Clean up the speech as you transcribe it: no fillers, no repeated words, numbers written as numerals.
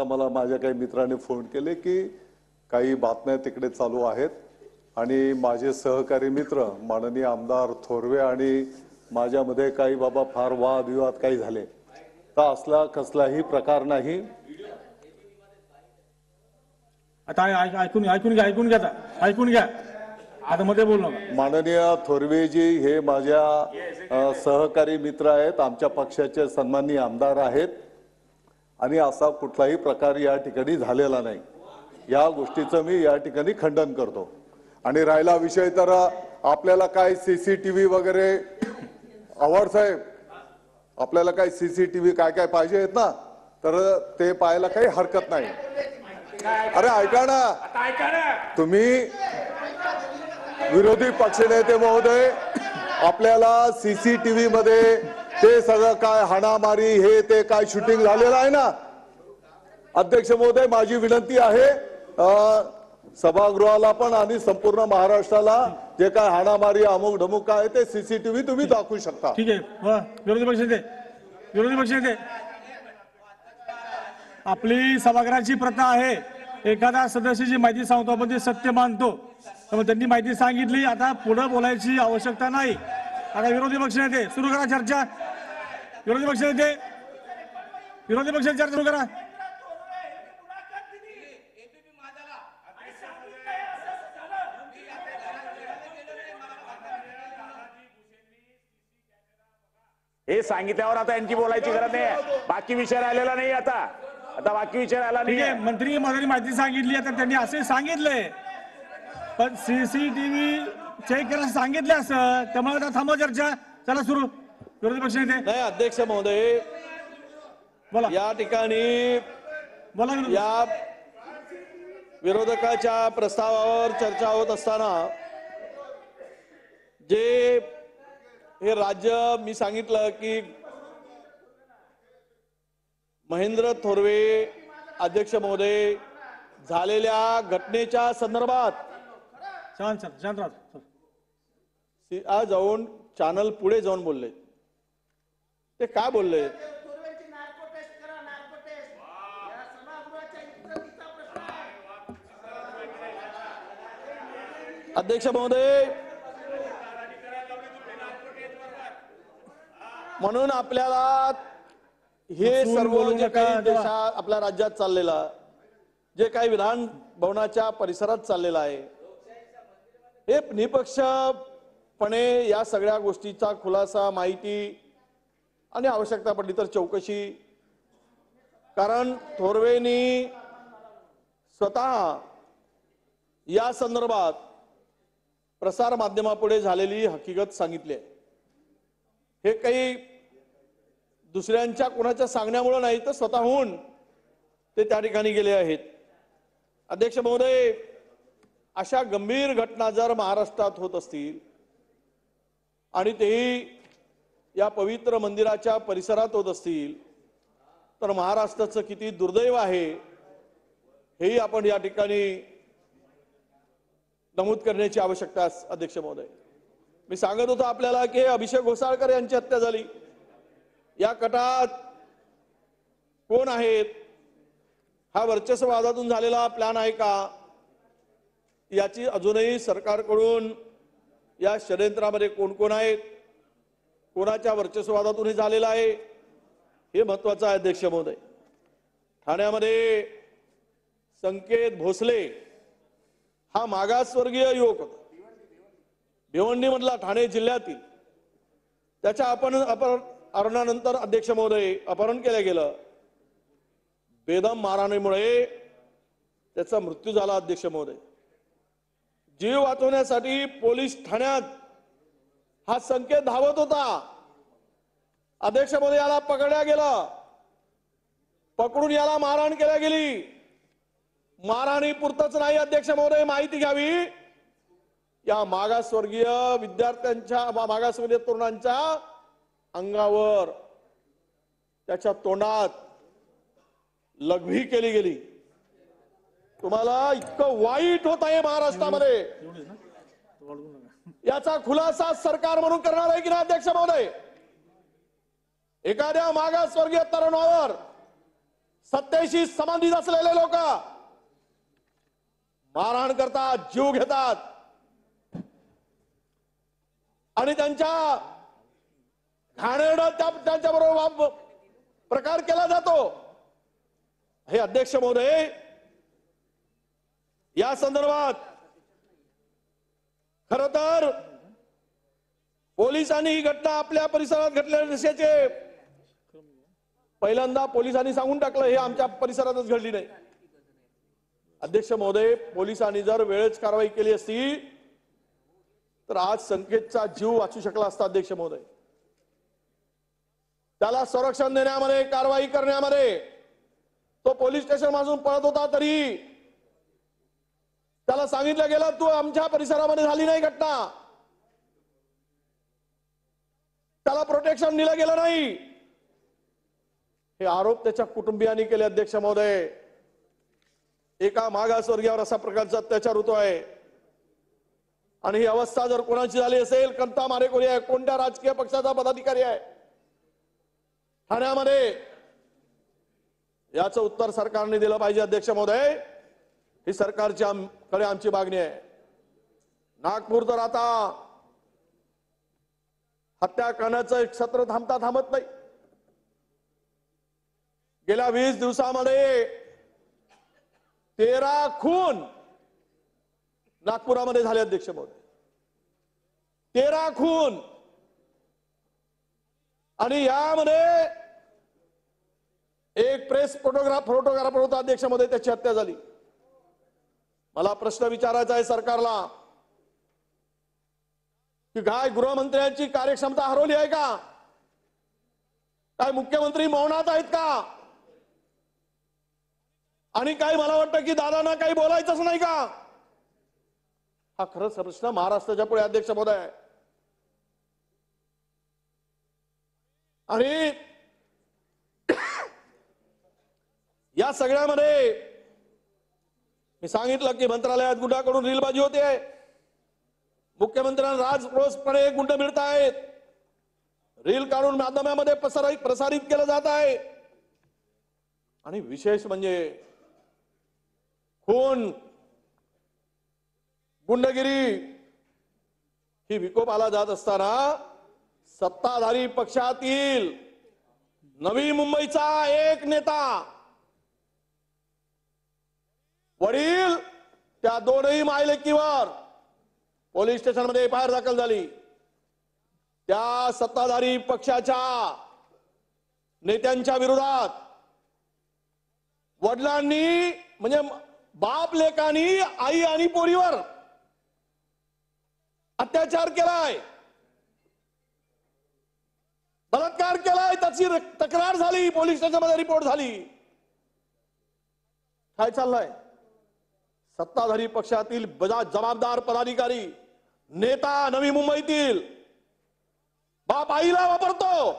आता मला माझ्या काही मित्रांनी फोन केले की काही बातम्या तिकडे चालू आहेत आणि माझे सहकारी मित्र माननीय आमदार थोरवे आणि माझ्यामध्ये काही बाबा फार वादविवाद काही झाले, तर असला कसलाही प्रकार नाही। आता ऐकून घ्या आता मध्ये बोलू नका। माननीय थोरवेजी हे माझ्या सहकारी मित्र आहेत, आमच्या पक्षाचे सन्माननीय आमदार आहेत आणि असा कुठलाही प्रकार या ठिकाणी झालेला नाही। या गोष्टीचं मी या ठिकाणी खंडन करतो। आणि राहिला विषय तर आपल्याला काय सीसीटीव्ही वगैरे आव्हाड साहेब, आपल्याला काय सीसीटीव्ही काय काय पाहिजे आहेत ना, तर ते पाहायला काही हरकत नाही। अरे ऐका ना, तुम्ही विरोधी पक्षनेते महोदय, आपल्याला सीसीटीव्ही मध्ये ते सगळं काय हाणामारी हे ते काय शूटिंग झालेलं आहे ना। अध्यक्ष महोदय, माझी विनंती आहे सभागृहाला पण आणि संपूर्ण महाराष्ट्राला जे काय हाणामारी अमुक ढमुक काय ते सीसीटीव्ही तुम्ही दाखवू शकता। ठीक आहे। विरोधी पक्षनेते आपली सभागृहाची प्रथा आहे, एखादा सदस्याची माहिती सांगतो आपण ते सत्य मानतो, तर त्यांनी माहिती सांगितली, आता पुढे बोलायची आवश्यकता नाही। आता विरोधी पक्षनेते सुरू करा चर्चा। विरोधी पक्षनेते चर्चा सुरू करा। हे सांगितल्यावर आता यांची बोलायची गरज नाही, बाकी विषय राहिलेला नाही। आता बाकी विषय राहिला नाही। मंत्री महोदयांनी माहिती सांगितली, आता त्यांनी असे सांगितले, पण सीसीटीव्ही चेक करायला सांगितले असं, त्यामुळे आता थांबवा चर्चा। चला सुरू। विरोधी पक्षनेते नाही, अध्यक्ष महोदय बोला। या ठिकाणी बोला या विरोधकाच्या प्रस्तावावर चर्चा होत असताना जे हे राज्य मी सांगितलं की महेंद्र थोरवे अध्यक्ष महोदय झालेल्या घटनेच्या संदर्भात शांत आज जाऊन चॅनल पुढे जाऊन बोलले। ते काय बोलले? अध्यक्ष महोदय, म्हणून आपल्याला हे सर्व जे काही देशात आपल्या राज्यात चाललेलं, जे काही विधान भवनाच्या परिसरात चाललेलं आहे, हे निपक्षपणे या सगळ्या गोष्टीचा खुलासा, माहिती आणि आवश्यकता पडली तर चौकशी, कारण थोरवेंनी स्वतः या संदर्भात प्रसार माध्यमापुढे झालेली हकीकत सांगितली आहे। हे काही दुसऱ्यांच्या कोणाच्या सांगण्यामुळे नाही, तर स्वतःहून ते त्या ठिकाणी गेले आहेत। अध्यक्ष महोदय, अशा गंभीर घटना जर महाराष्ट्रात होत असतील आणि तेही या पवित्र मंदिराच्या परिसरात होत असतील, तर महाराष्ट्राचं किती दुर्दैव आहे हेही आपण या ठिकाणी नमूद करण्याची आवश्यकता आहे। अध्यक्ष महोदय, मी सांगत होतो आपल्याला की अभिषेक घोसाळकर यांची हत्या झाली, या कटात कोण आहेत? हा वर्चस्ववादातून झालेला प्लॅन आहे का? याची अजूनही सरकारकडून या षडयंत्रामध्ये कोण कोण आहेत, कोणाच्या वर्चस्ववादातून हे झालेलं आहे, हे महत्वाचं आहे। अध्यक्ष महोदय, ठाण्यामध्ये संकेत भोसले हा मागासवर्गीय युवक होता, भिवंडी मधला, ठाणे जिल्ह्यातील। त्याच्या अपहरणानंतर अध्यक्ष महोदय अपहरण केलं गेलं, बेदम मारहाणीमुळे त्याचा मृत्यू झाला। अध्यक्ष महोदय, जीव वाचवण्यासाठी पोलीस ठाण्यात हा संकेत धावत होता। अध्यक्ष महोदय, याला पकडल्या गेलं, पकडून याला मारहाण केल्या गेली। मारहाणी पुरतच नाही अध्यक्ष महोदय, माहिती घ्यावी, या मागासवर्गीय विद्यार्थ्यांच्या, मागासवर्गीय तरुणांच्या अंगावर, त्याच्या तोंडात लघवी केली गेली। तुम्हाला इतकं वाईट होत आहे महाराष्ट्रामध्ये, याचा खुलासा सरकार म्हणून करणार आहे की नाही अध्यक्ष महोदय? एखाद्या मागासवर्गीय तरुणावर सत्तेशी संबंधित असलेले लोक मारहाण करतात, जीव घेतात आणि त्यांच्या घाणेरडा त्यांच्या बरोबर प्रकार केला जातो। हे अध्यक्ष महोदय, या संदर्भात खर तर पोलिसांनी ही घटना आपल्या परिसरात घडलेल्या नसल्याचे पहिल्यांदा पोलिसांनी सांगून टाकलं, हे आमच्या परिसरातच घडली नाही। अध्यक्ष महोदय, पोलिसांनी जर वेळेच कारवाई केली असती तर आज संकेतचा जीव वाचू शकला असता। अध्यक्ष महोदय, त्याला संरक्षण देण्यामध्ये, कारवाई करण्यामध्ये तो पोलीस स्टेशन मधून पळत होता तरी त्याला सांगितलं गेलं तू आमच्या परिसरामध्ये झाली नाही घटना, त्याला प्रोटेक्शन दिलं गेलं नाही। हे आरोप त्याच्या कुटुंबियांनी केले। अध्यक्ष महोदय, एका मागासवर्गीयावर असा प्रकारचा अत्याचार होतोय आणि ही अवस्था जर कोणाची झाली असेल, कोणता मारेकरी आहे, कोणत्या राजकीय पक्षाचा पदाधिकारी आहे ठाण्यामध्ये, याचं उत्तर सरकारने दिलं पाहिजे। अध्यक्ष महोदय, ही सरकारच्या कडे आमची मागणी आहे। नागपूर तर आता हत्या करण्याचं एक सत्र थांबत नाही। गेल्या 20 दिवसामध्ये 13 खून नागपुरामध्ये झाले। अध्यक्ष महोदय, 13 खून, आणि यामध्ये एक प्रेस फोटोग्राफर होता। अध्यक्ष महोदय, त्याची हत्या झाली। मला प्रश्न विचारायचा आहे सरकारला की काय गृहमंत्र्यांची कार्यक्षमता हरवली आहे का? काय मुख्यमंत्री मौनात आहेत का? आणि काय मला वाटतं की दादांना काही बोलायचंच नाही का? हा खरंच प्रश्न महाराष्ट्राच्या पुढे अध्यक्ष महोदय आहे। आणि या सगळ्यामध्ये मी सांगितलं की मंत्रालयात गुंडाकडून रीलबाजी होते, मुख्यमंत्र्यांना राजरोसपणे गुंड मिळत आहेत, रील काढून माध्यमामध्ये प्रसारित केलं जात आहे। आणि विशेष म्हणजे खून, गुंडगिरी ही विकोपाला जात असताना सत्ताधारी पक्षातील नवी मुंबईचा एक नेता, वडील, त्या दोनही मायलेकीवर पोलीस स्टेशनमध्ये एफआयआर दाखल झाली। त्या सत्ताधारी पक्षाच्या नेत्यांच्या विरोधात वडिलांनी म्हणजे बाप लेकानी आई आणि पोरीवर अत्याचार केलाय, बलात्कार केलाय, त्याची तक्रार झाली, पोलीस स्टेशनमध्ये रिपोर्ट झाली। काय चाललंय? सत्ताधारी पक्षातील जबाबदार पदाधिकारी, नेता नवी मुंबईतील बाप आईला वापरतो,